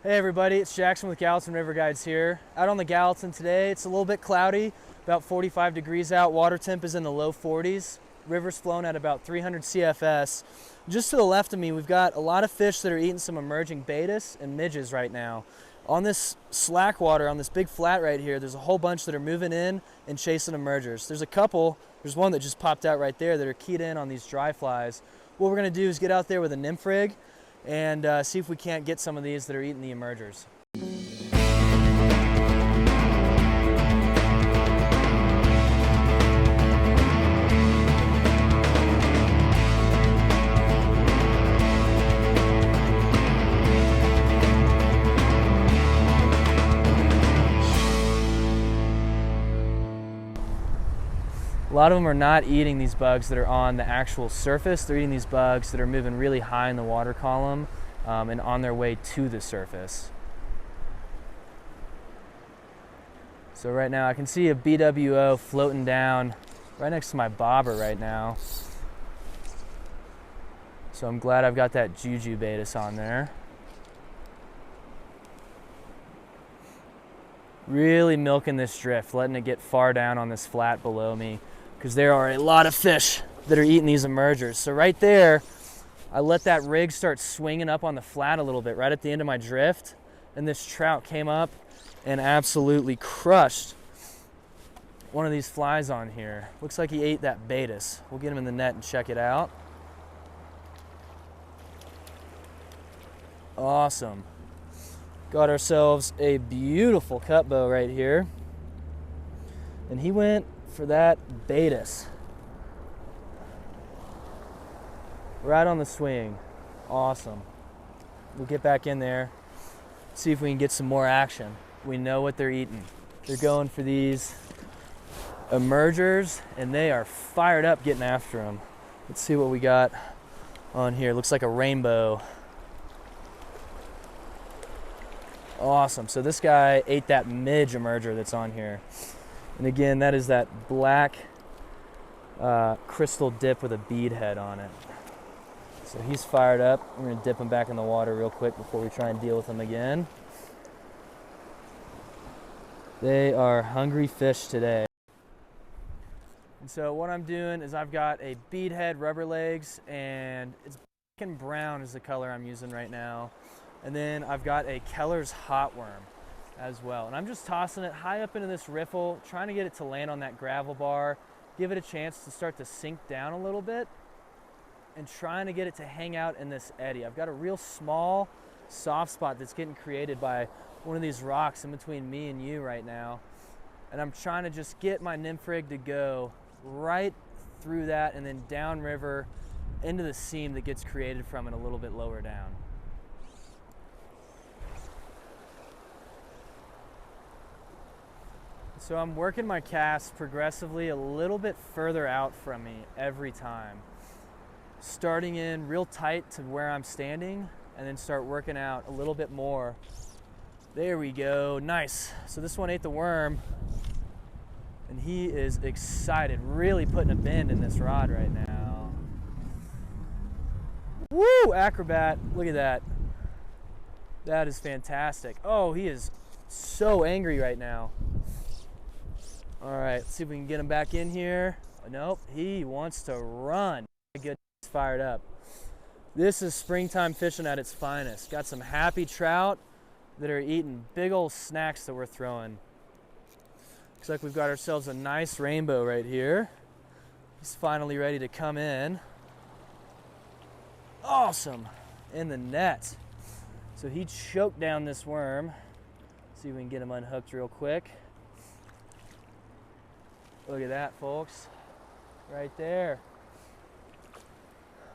Hey everybody, it's Jackson with Gallatin River Guides here. Out on the Gallatin today, it's a little bit cloudy, about 45 degrees out. Water temp is in the low 40s. River's flowing at about 300 CFS. Just to the left of me, we've got a lot of fish that are eating some emerging betas and midges right now. On this slack water, on this big flat right here, there's a whole bunch that are moving in and chasing emergers. There's one that just popped out right there that are keyed in on these dry flies. What we're gonna do is get out there with a nymph rig and see if we can't get some of these that are eating the emergers. A lot of them are not eating these bugs that are on the actual surface. They're eating these bugs that are moving really high in the water column and on their way to the surface. So right now I can see a BWO floating down right next to my bobber right now. So I'm glad I've got that Juju Betis on there. Really milking this drift, letting it get far down on this flat below me, because there are a lot of fish that are eating these emergers. So right there, I let that rig start swinging up on the flat a little bit right at the end of my drift, and this trout came up and absolutely crushed one of these flies on here. Looks like he ate that Betis. We'll get him in the net and check it out. Awesome. Got ourselves a beautiful cut bow right here, and he went for that Betis. Right on the swing. Awesome. We'll get back in there, see if we can get some more action. We know what they're eating. They're going for these emergers, and they are fired up getting after them. Let's see what we got on here. Looks like a rainbow. Awesome. So this guy ate that midge emerger that's on here. And again, that is that black crystal dip with a bead head on it. So he's fired up. We're going to dip him back in the water real quick before we try and deal with him again. They are hungry fish today. And so what I'm doing is I've got a bead head, rubber legs, and it's black and brown is the color I'm using right now. And then I've got a Keller's hot worm as well. And I'm just tossing it high up into this riffle, trying to get it to land on that gravel bar, give it a chance to start to sink down a little bit, and trying to get it to hang out in this eddy. I've got a real small soft spot that's getting created by one of these rocks in between me and you right now. And I'm trying to just get my nymph rig to go right through that and then downriver into the seam that gets created from it a little bit lower down. So I'm working my cast progressively a little bit further out from me every time. Starting in real tight to where I'm standing and then start working out a little bit more. There we go, nice. So this one ate the worm and he is excited, really putting a bend in this rod right now. Woo, acrobat, look at that. That is fantastic. Oh, he is so angry right now. All right, let's see if we can get him back in here. Nope, he wants to run. Good, he's fired up. This is springtime fishing at its finest. Got some happy trout that are eating big old snacks that we're throwing. Looks like we've got ourselves a nice rainbow right here. He's finally ready to come in. Awesome, in the net. So he choked down this worm. See if we can get him unhooked real quick. Look at that, folks, right there.